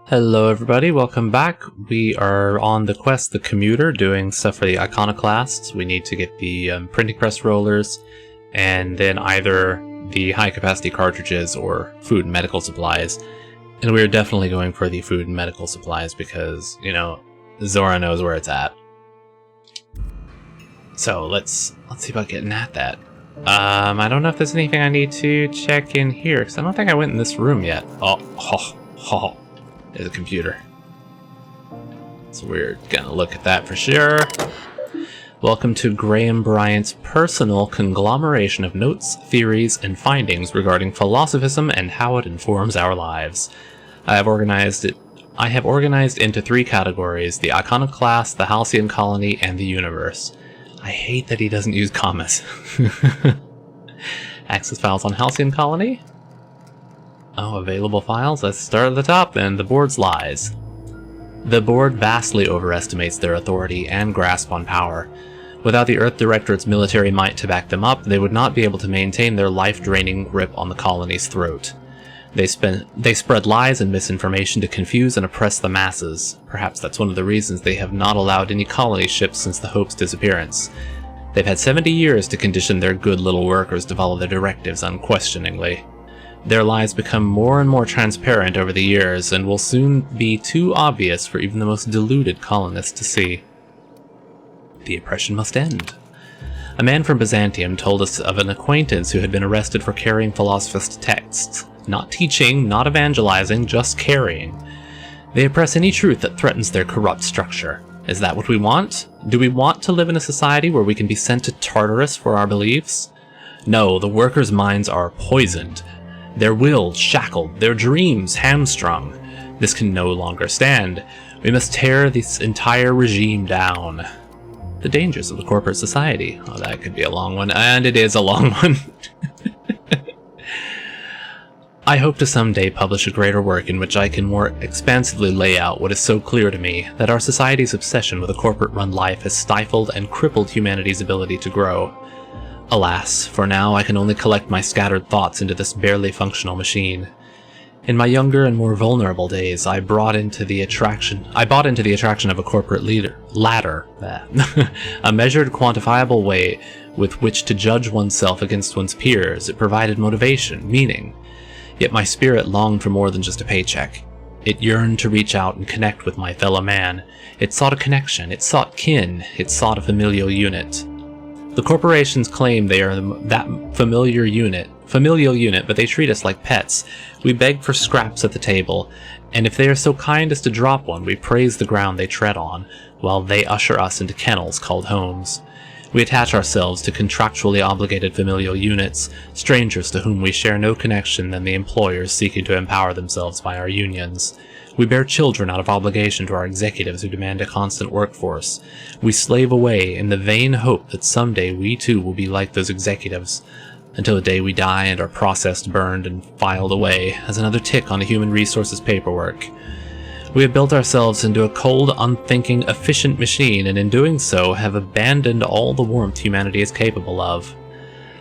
Hello everybody, welcome back. We are on the quest, the commuter, doing stuff for the iconoclasts. We need to get the printing press rollers, and then either the high capacity cartridges or food and medical supplies. And we're definitely going for the food and medical supplies because, you know, Zora knows where it's at. So let's see about getting at that. I don't know if there's anything I need to check in here, because I don't think I went in this room yet. Oh. There's a computer. So we're gonna look at that for sure. Welcome to Graham Bryant's personal conglomeration of notes, theories, and findings regarding philosophism and how it informs our lives. I have organized into three categories: the iconoclast, the Halcyon colony, and the universe. I hate that he doesn't use commas. Access files on Halcyon colony. Oh, available files? Let's start at the top then. The board's lies. The board vastly overestimates their authority and grasp on power. Without the Earth Directorate's military might to back them up, they would not be able to maintain their life-draining grip on the colony's throat. They spread lies and misinformation to confuse and oppress the masses. Perhaps that's one of the reasons they have not allowed any colony ships since the Hope's disappearance. They've had 70 years to condition their good little workers to follow their directives unquestioningly. Their lies become more and more transparent over the years, and will soon be too obvious for even the most deluded colonists to see. The oppression must end. A man from Byzantium told us of an acquaintance who had been arrested for carrying philosophist texts. Not teaching, not evangelizing, just carrying. They oppress any truth that threatens their corrupt structure. Is that what we want? Do we want to live in a society where we can be sent to Tartarus for our beliefs? No, the workers' minds are poisoned. Their will shackled, their dreams hamstrung. This can no longer stand. We must tear this entire regime down. The dangers of the corporate society. Oh, that could be a long one, and it is a long one. I hope to someday publish a greater work in which I can more expansively lay out what is so clear to me, that our society's obsession with a corporate-run life has stifled and crippled humanity's ability to grow. Alas, for now I can only collect my scattered thoughts into this barely functional machine. In my younger and more vulnerable days, I bought into the attraction of a corporate ladder, a measured, quantifiable way with which to judge oneself against one's peers. It provided motivation, meaning. Yet my spirit longed for more than just a paycheck. It yearned to reach out and connect with my fellow man. It sought a connection, it sought kin, it sought a familial unit. The corporations claim they are that familial unit, but they treat us like pets. We beg for scraps at the table, and if they are so kind as to drop one, we praise the ground they tread on, while they usher us into kennels called homes. We attach ourselves to contractually obligated familial units, strangers to whom we share no connection than the employers seeking to empower themselves by our unions. We bear children out of obligation to our executives who demand a constant workforce. We slave away in the vain hope that someday we too will be like those executives, until the day we die and are processed, burned, and filed away as another tick on the human resources paperwork. We have built ourselves into a cold, unthinking, efficient machine, and in doing so have abandoned all the warmth humanity is capable of.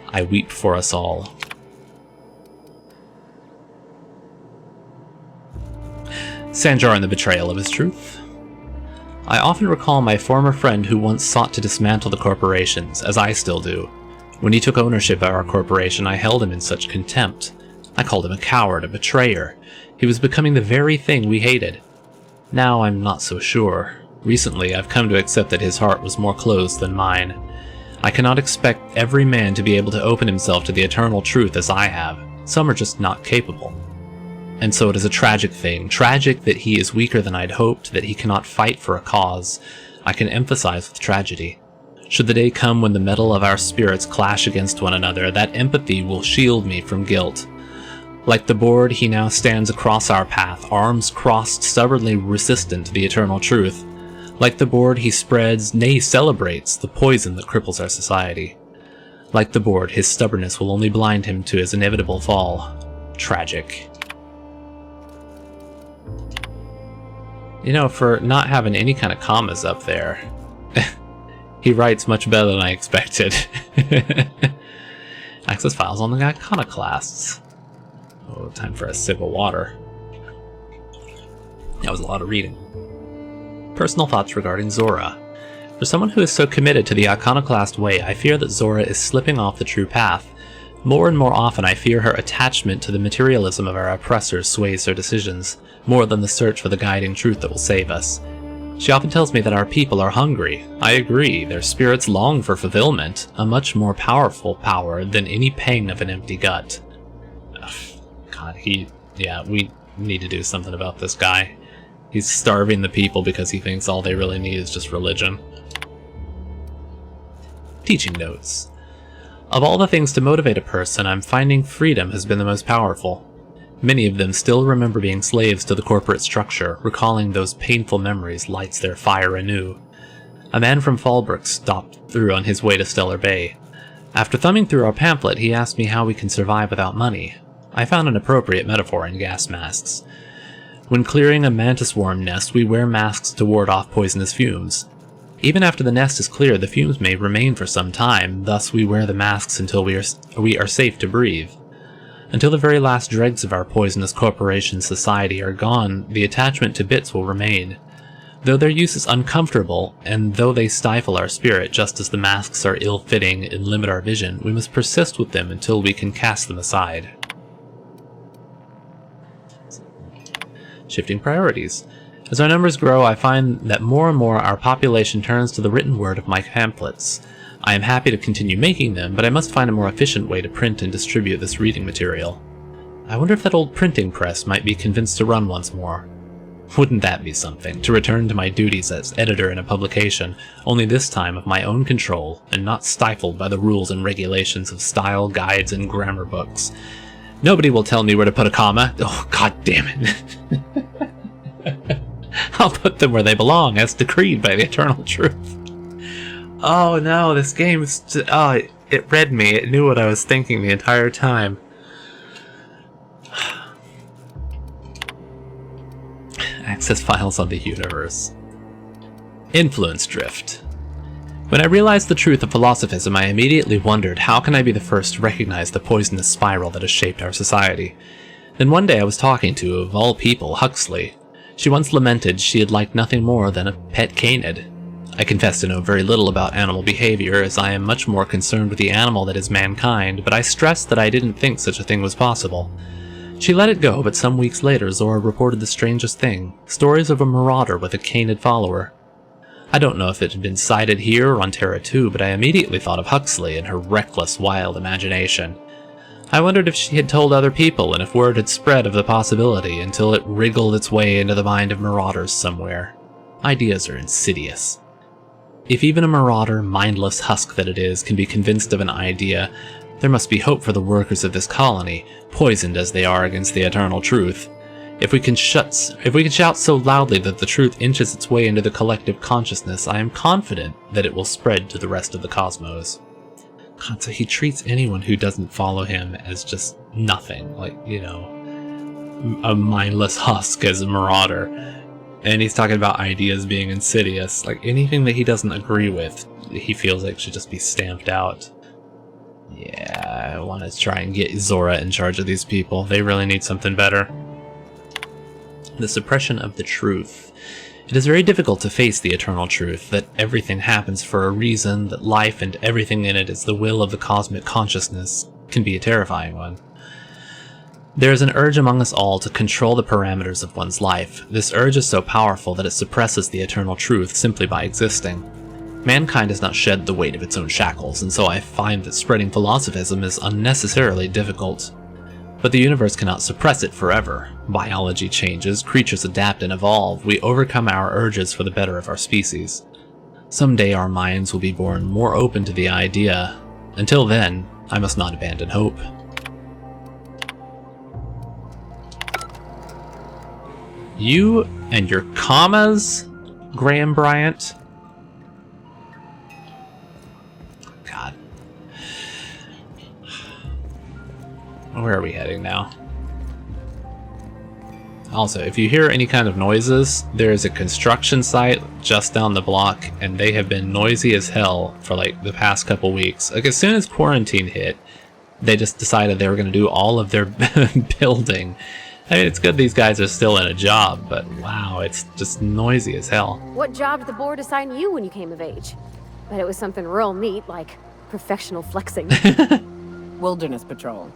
I weep for us all. Sanjar and the betrayal of his truth. I often recall my former friend who once sought to dismantle the corporations, as I still do. When he took ownership of our corporation, I held him in such contempt. I called him a coward, a betrayer. He was becoming the very thing we hated. Now I'm not so sure. Recently, I've come to accept that his heart was more closed than mine. I cannot expect every man to be able to open himself to the eternal truth as I have. Some are just not capable. And so it is a tragic thing. Tragic that he is weaker than I'd hoped, that he cannot fight for a cause. I can empathize with tragedy. Should the day come when the metal of our spirits clash against one another, that empathy will shield me from guilt. Like the board, he now stands across our path, arms crossed, stubbornly resistant to the eternal truth. Like the board, he spreads, nay celebrates, the poison that cripples our society. Like the board, his stubbornness will only blind him to his inevitable fall. Tragic. You know, for not having any kind of commas up there, he writes much better than I expected. Access files on the iconoclasts. Oh, time for a sip of water. That was a lot of reading. Personal thoughts regarding Zora. For someone who is so committed to the iconoclast way, I fear that Zora is slipping off the true path. More and more often I fear her attachment to the materialism of our oppressors sways her decisions, more than the search for the guiding truth that will save us. She often tells me that our people are hungry. I agree, their spirits long for fulfillment, a much more powerful power than any pang of an empty gut. Ugh, God, yeah, we need to do something about this guy. He's starving the people because he thinks all they really need is just religion. Teaching notes. Of all the things to motivate a person, I'm finding freedom has been the most powerful. Many of them still remember being slaves to the corporate structure. Recalling those painful memories lights their fire anew. A man from Fallbrook stopped through on his way to Stellar Bay. After thumbing through our pamphlet, he asked me how we can survive without money. I found an appropriate metaphor in gas masks. When clearing a mantis worm nest, we wear masks to ward off poisonous fumes. Even after the nest is cleared, the fumes may remain for some time, thus we wear the masks until we are safe to breathe. Until the very last dregs of our poisonous corporation society are gone, the attachment to bits will remain. Though their use is uncomfortable, and though they stifle our spirit just as the masks are ill-fitting and limit our vision, we must persist with them until we can cast them aside. Shifting priorities. As our numbers grow, I find that more and more our population turns to the written word of my pamphlets. I am happy to continue making them, but I must find a more efficient way to print and distribute this reading material. I wonder if that old printing press might be convinced to run once more. Wouldn't that be something, to return to my duties as editor in a publication, only this time of my own control, and not stifled by the rules and regulations of style guides and grammar books. Nobody will tell me where to put a comma. Oh, god damn it. I'll put them where they belong, as decreed by the eternal truth. Oh no, this game is just, it read me. It knew what I was thinking the entire time. Access files on the universe. Influence drift. When I realized the truth of philosophism, I immediately wondered, how can I be the first to recognize the poisonous spiral that has shaped our society? Then one day I was talking to, of all people, Huxley. She once lamented she had liked nothing more than a pet canid. I confess to know very little about animal behavior, as I am much more concerned with the animal that is mankind, but I stressed that I didn't think such a thing was possible. She let it go, but some weeks later Zora reported the strangest thing, stories of a marauder with a canid follower. I don't know if it had been sighted here or on Terra 2, but I immediately thought of Huxley and her reckless, wild imagination. I wondered if she had told other people and if word had spread of the possibility until it wriggled its way into the mind of marauders somewhere. Ideas are insidious. If even a marauder, mindless husk that it is, can be convinced of an idea, there must be hope for the workers of this colony, poisoned as they are against the eternal truth. If we can shout so loudly that the truth inches its way into the collective consciousness, I am confident that it will spread to the rest of the cosmos. God, so he treats anyone who doesn't follow him as just nothing, like, you know, a mindless husk as a marauder. And he's talking about ideas being insidious. Like, anything that he doesn't agree with, he feels like should just be stamped out. Yeah, I want to try and get Zora in charge of these people. They really need something better. The suppression of the truth. It is very difficult to face the eternal truth, that everything happens for a reason, that life and everything in it is the will of the cosmic consciousness, can be a terrifying one. There is an urge among us all to control the parameters of one's life. This urge is so powerful that it suppresses the eternal truth simply by existing. Mankind has not shed the weight of its own shackles, and so I find that spreading philosophism is unnecessarily difficult. But the universe cannot suppress it forever. Biology changes, creatures adapt and evolve, we overcome our urges for the better of our species. Someday our minds will be born more open to the idea. Until then, I must not abandon hope. You and your commas, Graham Bryant? God. Where are we heading now? Also, if you hear any kind of noises, there is a construction site just down the block, and they have been noisy as hell for like the past couple weeks. Like, as soon as quarantine hit, they just decided they were going to do all of their building I mean, it's good these guys are still in a job, but wow, it's just noisy as hell. What job did the board assign you when you came of age? Bet it was something real neat, like professional flexing. Wilderness patrol.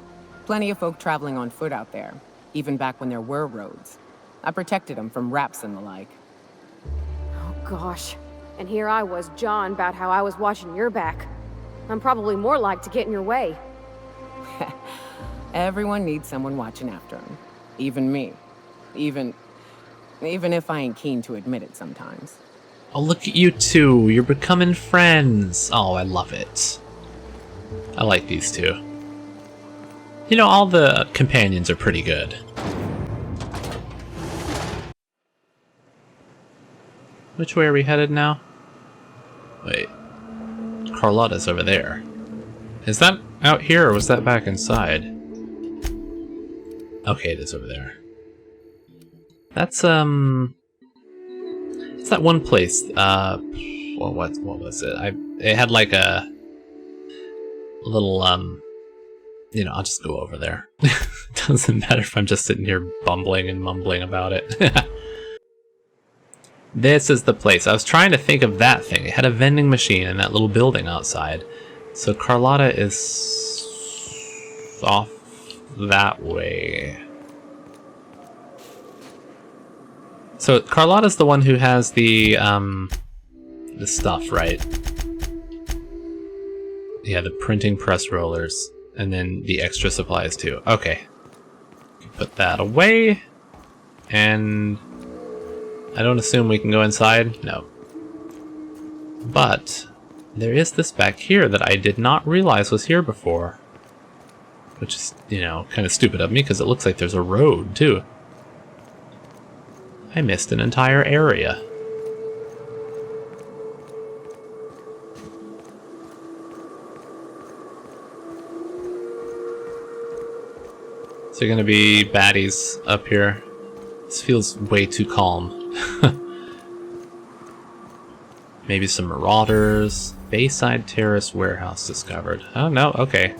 Plenty of folk traveling on foot out there, even back when there were roads. I protected them from raps and the like. Oh gosh. And here I was jawing about how I was watching your back. I'm probably more like to get in your way. Everyone needs someone watching after them. Even me. Even if I ain't keen to admit it sometimes. Oh, look at you two. You're becoming friends. Oh, I love it. I like these two. You know, all the companions are pretty good. Which way are we headed now? Wait. Carlotta's over there. Is that out here or was that back inside? Okay, it is over there. That's, it's that one place, well, what was it? It had like a little, you know, I'll just go over there. Doesn't matter if I'm just sitting here bumbling and mumbling about it. This is the place. I was trying to think of that thing. It had a vending machine in that little building outside. So Carlotta is off that way. So Carlotta's the one who has the stuff, right? Yeah, the printing press rollers, and then the extra supplies too. Okay. Put that away, and I don't assume we can go inside? No. But there is this back here that I did not realize was here before. Which is, you know, kind of stupid of me because it looks like there's a road too. I missed an entire area. Is there gonna be baddies up here? This feels way too calm. Maybe some marauders. Bayside Terrace warehouse discovered. Oh no, okay.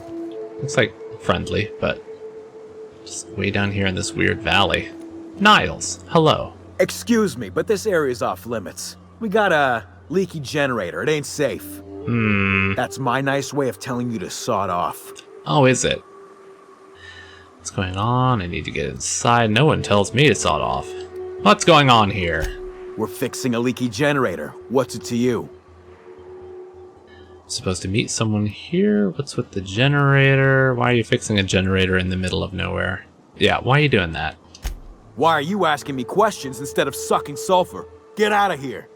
Looks like friendly, but just way down here in this weird valley. Niles, hello. Excuse me, but this area's off limits. We got a leaky generator. It ain't safe. That's my nice way of telling you to sod off. Oh, is it? What's going on? I need to get inside. No one tells me to sod off. What's going on here? We're fixing a leaky generator. What's it to you? Supposed to meet someone here? What's with the generator? Why are you fixing a generator in the middle of nowhere? Yeah, why are you doing that? Why are you asking me questions instead of sucking sulfur? Get out of here.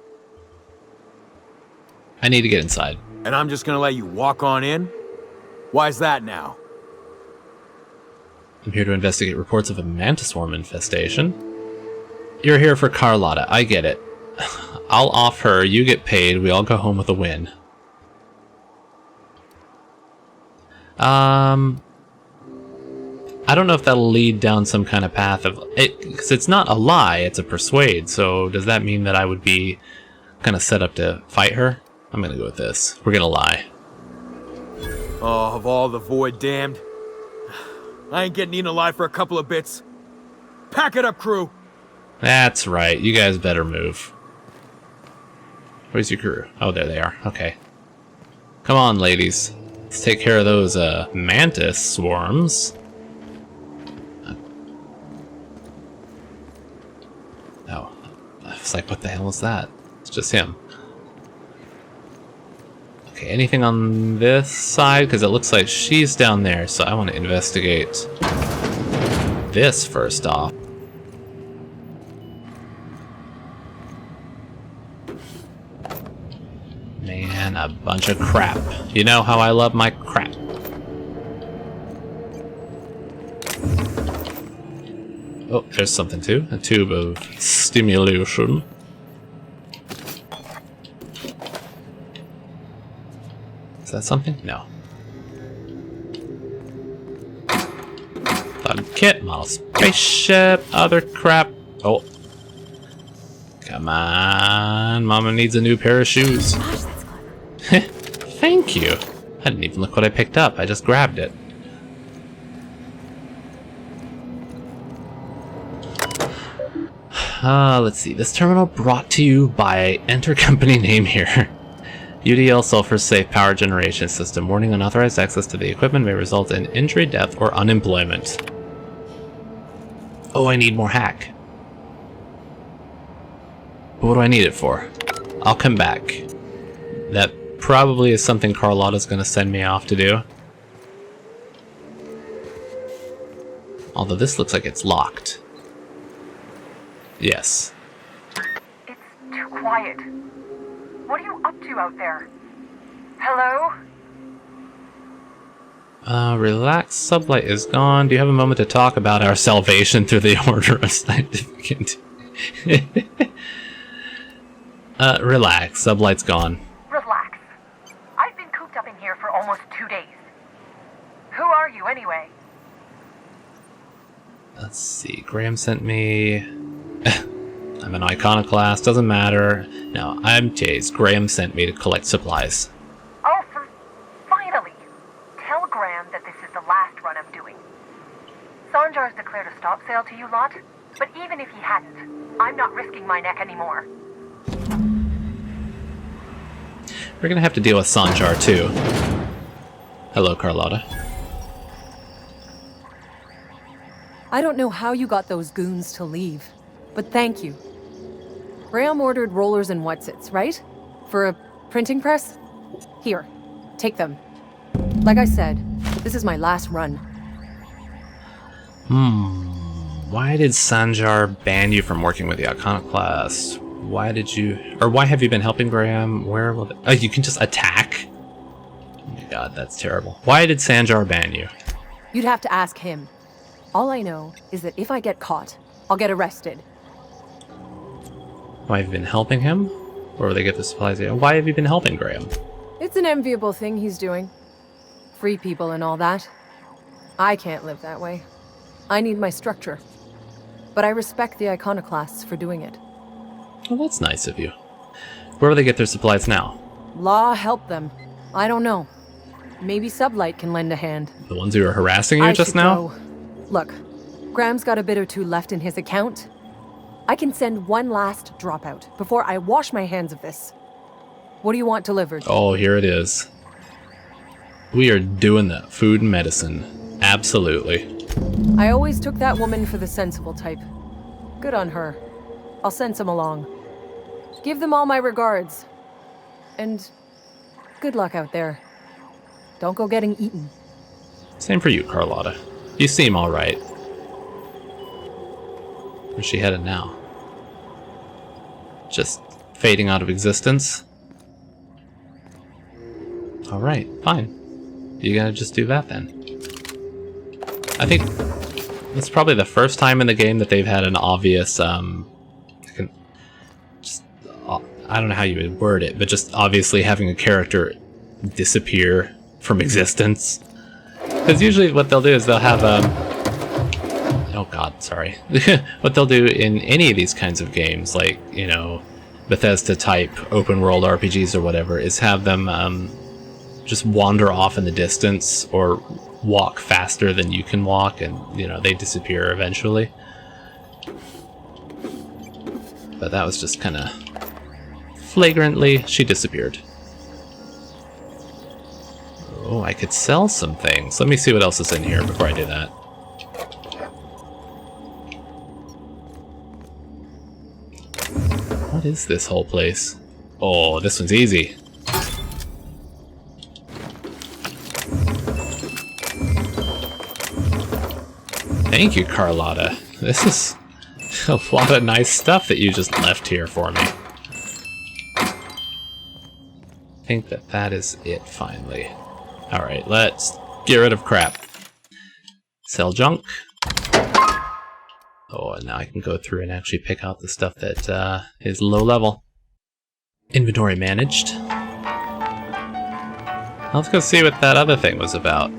I need to get inside. And I'm just gonna let you walk on in? Why's that now? I'm here to investigate reports of a mantis swarm infestation. You're here for Carlotta, I get it. I'll off her, you get paid, we all go home with a win. I don't know if that'll lead down some kind of path of it, because it's not a lie, it's a persuade. So does that mean that I would be kind of set up to fight her? I'm gonna go with this. We're gonna lie. Oh, of all the void damned. I ain't getting eaten alive for a couple of bits. Pack it up, crew. That's right. You guys better move. Where's your crew? Oh, there they are. Okay. Come on, ladies. Let's take care of those mantis swarms. Oh, I was like, what the hell is that? It's just him. Okay, anything on this side? Because it looks like she's down there, so I want to investigate this first off. Man, a bunch of crap. You know how I love my crap. Oh, there's something too. A tube of stimulation. Is that something? No. Thug kit, model spaceship, other crap. Oh. Come on. Mama needs a new pair of shoes. Gosh, that's clever. Thank you. I didn't even look what I picked up. I just grabbed it. Let's see. This terminal brought to you by enter company name here. UDL Sulfur Safe Power Generation System. Warning: unauthorized access to the equipment may result in injury, death, or unemployment. Oh, I need more hack. What do I need it for? I'll come back. That probably is something Carlotta's gonna send me off to do. Although this looks like it's locked. Yes. It's too quiet. What are you up to out there? Hello? Relax. Sublight is gone. Do you have a moment to talk about our salvation through the Order of Scientific... relax. Sublight's gone. Relax. I've been cooped up in here for almost 2 days. Who are you, anyway? Let's see. Graham sent me... I'm an iconoclast. Doesn't matter. No, I'm Jace. Graham sent me to collect supplies. Oh, finally! Tell Graham that this is the last run I'm doing. Sanjar's declared a stop sale to you lot, but even if he hadn't, I'm not risking my neck anymore. We're gonna have to deal with Sanjar, too. Hello, Carlotta. I don't know how you got those goons to leave, but thank you. Graham ordered rollers and whatsits, right? For a printing press? Here, take them. Like I said, this is my last run. Why did Sanjar ban you from working with the iconoclast? Why did you... Or why have you been helping Graham? Where will... Oh, you can just attack? Oh my god, that's terrible. Why did Sanjar ban you? You'd have to ask him. All I know is that if I get caught, I'll get arrested. Why have you been helping him? Where will they get the supplies? Why have you been helping Graham? It's an enviable thing he's doing. Free people and all that. I can't live that way. I need my structure. But I respect the iconoclasts for doing it. Well, that's nice of you. Where will they get their supplies now? Law help them. I don't know. Maybe Sublight can lend a hand. The ones who were harassing you I just should now? go. Look, Graham's got a bit or two left in his account. I can send one last dropout before I wash my hands of this. What do you want delivered? Oh, here it is. We are doing that. Food and medicine. Absolutely. I always took that woman for the sensible type. Good on her. I'll send some along. Give them all my regards. And good luck out there. Don't go getting eaten. Same for you, Carlotta. You seem alright. Where's she headed now? Just fading out of existence? Alright, fine. You gonna just do that then? I think it's probably the first time in the game that they've had an obvious, I don't know how you would word it, but just obviously having a character disappear from existence. Because usually what they'll do is they'll have, oh god, sorry. What they'll do in any of these kinds of games, like, you know, Bethesda type open world RPGs or whatever, is have them just wander off in the distance or walk faster than you can walk, and, you know, they disappear eventually. But that was just kind of flagrantly, she disappeared. Oh, I could sell some things. Let me see what else is in here before I do that. What is this whole place? Oh, this one's easy. Thank you, Carlotta. This is a lot of nice stuff that you just left here for me. I think that is it, finally. Alright, let's get rid of crap. Sell junk. Oh, and now I can go through and actually pick out the stuff that is low level. Inventory managed. Let's go see what that other thing was about.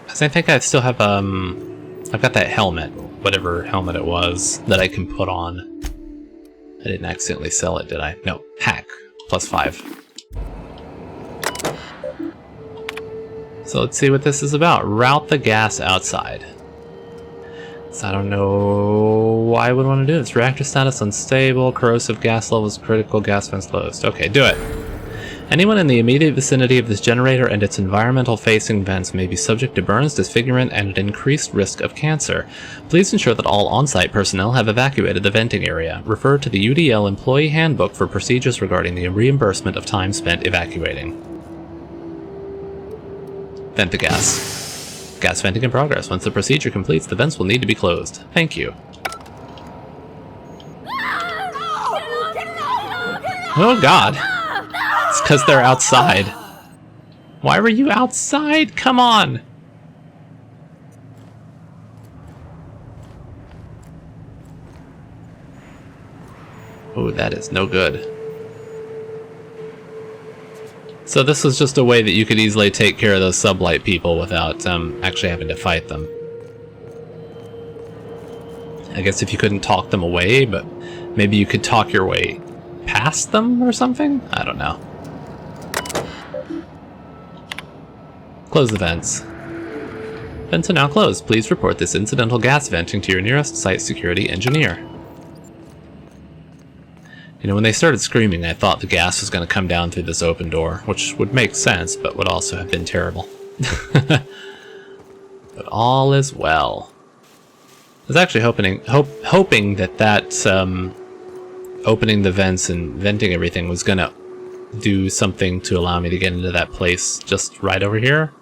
Because I think I still have, I've got that helmet, whatever helmet it was, that I can put on. I didn't accidentally sell it, did I? No, hack, +5. So let's see what this is about. Route the gas outside. So I don't know why I would want to do this. Reactor status unstable, corrosive gas levels critical, gas vents closed. Okay, do it. Anyone in the immediate vicinity of this generator and its environmental-facing vents may be subject to burns, disfigurement, and an increased risk of cancer. Please ensure that all on-site personnel have evacuated the venting area. Refer to the UDL Employee Handbook for procedures regarding the reimbursement of time spent evacuating. Vent the gas. Gas venting in progress. Once the procedure completes, the vents will need to be closed. Thank you. Oh god. It's because they're outside. Why were you outside? Come on! Oh, that is no good. So this was just a way that you could easily take care of those sublight people without actually having to fight them. I guess if you couldn't talk them away, but maybe you could talk your way past them or something? I don't know. Close the vents. Vents are now closed. Please report this incidental gas venting to your nearest site security engineer. You know, when they started screaming, I thought the gas was going to come down through this open door, which would make sense, but would also have been terrible. But all is well. I was actually hoping that opening the vents and venting everything was going to do something to allow me to get into that place just right over here.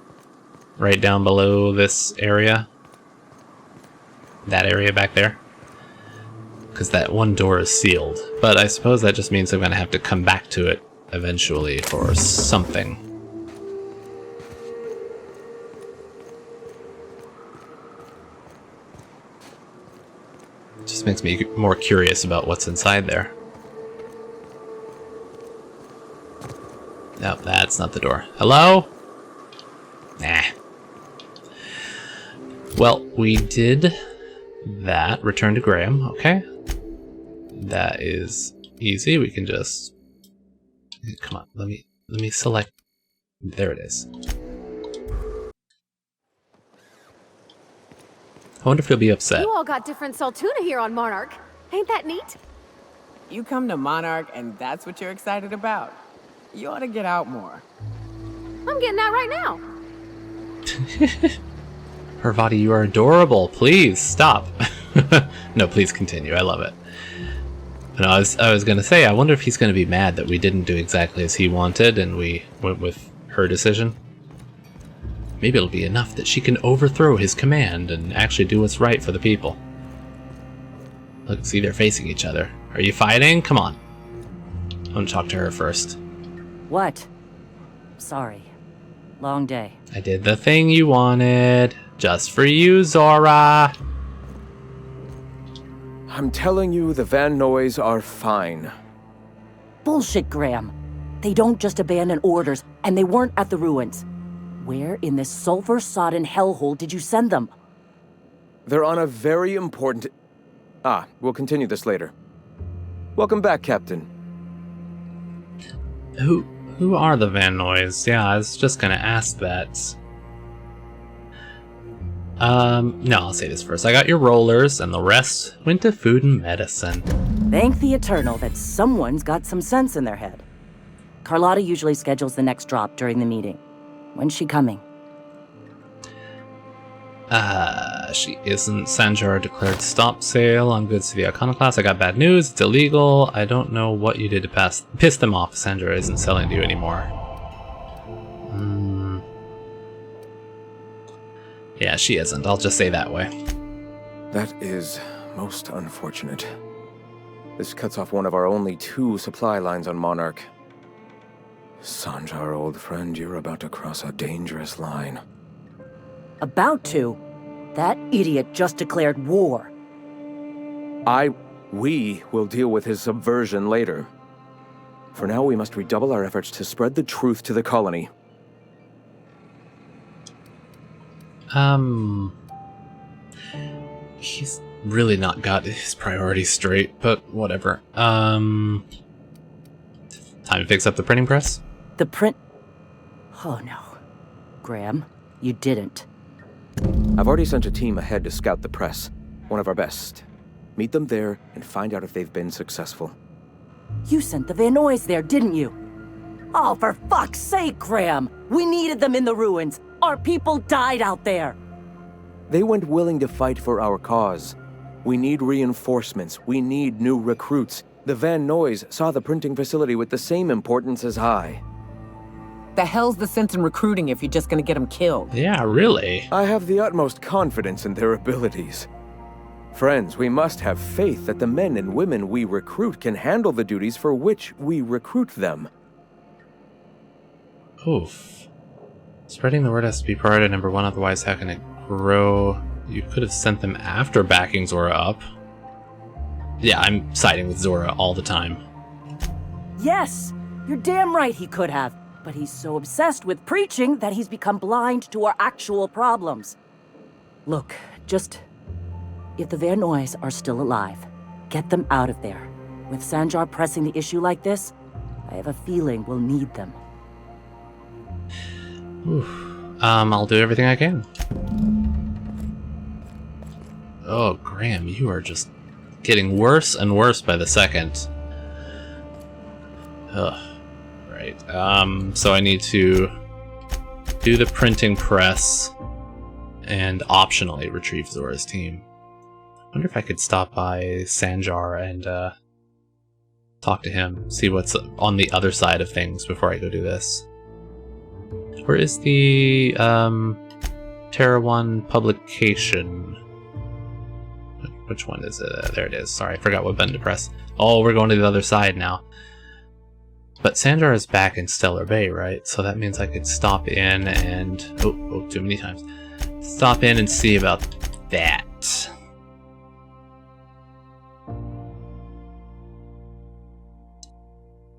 Right down below this area. That area back there. Because that one door is sealed. But I suppose that just means I'm going to have to come back to it eventually for something. Just makes me more curious about what's inside there. No, that's not the door. Hello? Nah. Well, we did that. Return to Graham, okay. That is easy. We can just... Come on, let me select... There it is. I wonder if he'll be upset. You all got different Saltuna here on Monarch. Ain't that neat? You come to Monarch and that's what you're excited about? You ought to get out more. I'm getting out right now. Parvati, you are adorable. Please, stop. No, please continue. I love it. No, I was going to say, I wonder if he's going to be mad that we didn't do exactly as he wanted and we went with her decision. Maybe it'll be enough that she can overthrow his command and actually do what's right for the people. Look, see, they're facing each other. Are you fighting? Come on. I'm going to talk to her first. What? Sorry. Long day. I did the thing you wanted. Just for you, Zora. I'm telling you, the Van Noys are fine. Bullshit, Graham. They don't just abandon orders, and they weren't at the ruins. Where in this sulfur-sodden hellhole did you send them? They're on a very important... we'll continue this later. Welcome back, Captain. Who are the Van Noys? Yeah, I was just gonna ask that. No, I'll say this first. I got your rollers, and the rest went to food and medicine. Thank the Eternal that someone's got some sense in their head. Carlotta usually schedules the next drop during the meeting. When's she coming? She isn't. Sanjar declared stop sale on goods to the Iconoclast. I got bad news. It's illegal. I don't know what you did to piss them off. Sanjar isn't selling to you anymore. Yeah, she isn't. I'll just say that way. That is most unfortunate. This cuts off one of our only 2 supply lines on Monarch. Sanjar, old friend, you're about to cross a dangerous line. About to? That idiot just declared war. We will deal with his subversion later. For now, we must redouble our efforts to spread the truth to the colony. He's really not got his priorities straight, but whatever. Time to fix up the printing press? The print... Oh no. Graham, you didn't. I've already sent a team ahead to scout the press. One of our best. Meet them there and find out if they've been successful. You sent the Van Noys there, didn't you? Oh, for fuck's sake, Graham! We needed them in the ruins. Our people died out there. They went willing to fight for our cause. We need reinforcements. We need new recruits. The Van Noys saw the printing facility with the same importance as I. The hell's the sense in recruiting if you're just gonna get them killed? Yeah, really? I have the utmost confidence in their abilities. Friends, we must have faith that the men and women we recruit can handle the duties for which we recruit them. Oof. Spreading the word has to be priority number 1, otherwise how can it grow? You could have sent them after backing Zora up. Yeah, I'm siding with Zora all the time. Yes, you're damn right he could have. But he's so obsessed with preaching that he's become blind to our actual problems. Look, just... if the Van Noys are still alive, get them out of there. With Sanjar pressing the issue like this, I have a feeling we'll need them. Oof. I'll do everything I can. Oh, Graham, you are just getting worse and worse by the second. Ugh. Right. So I need to do the printing press and optionally retrieve Zora's team. I wonder if I could stop by Sanjar and talk to him, see what's on the other side of things before I go do this. Where is the Terra 1 publication? Which one is it? There it is. Sorry, I forgot what button to press. Oh, we're going to the other side now. But Sanjar is back in Stellar Bay, right? So that means I could stop in and... Oh, too many times. Stop in and see about that.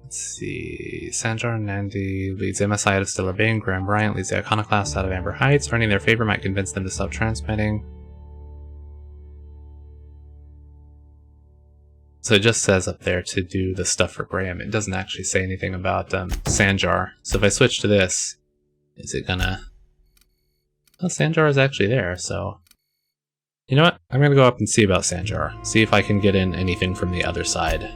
Let's see. Sanjar and Nandi leads MSI out of Stellar Bay, and Graham Bryant leads the Iconoclasts out of Amber Heights. Earning their favor might convince them to stop transmitting. So it just says up there to do the stuff for Graham. It doesn't actually say anything about Sanjar. So if I switch to this, is it gonna... Well, Sanjar is actually there, so... You know what? I'm gonna go up and see about Sanjar. See if I can get in anything from the other side.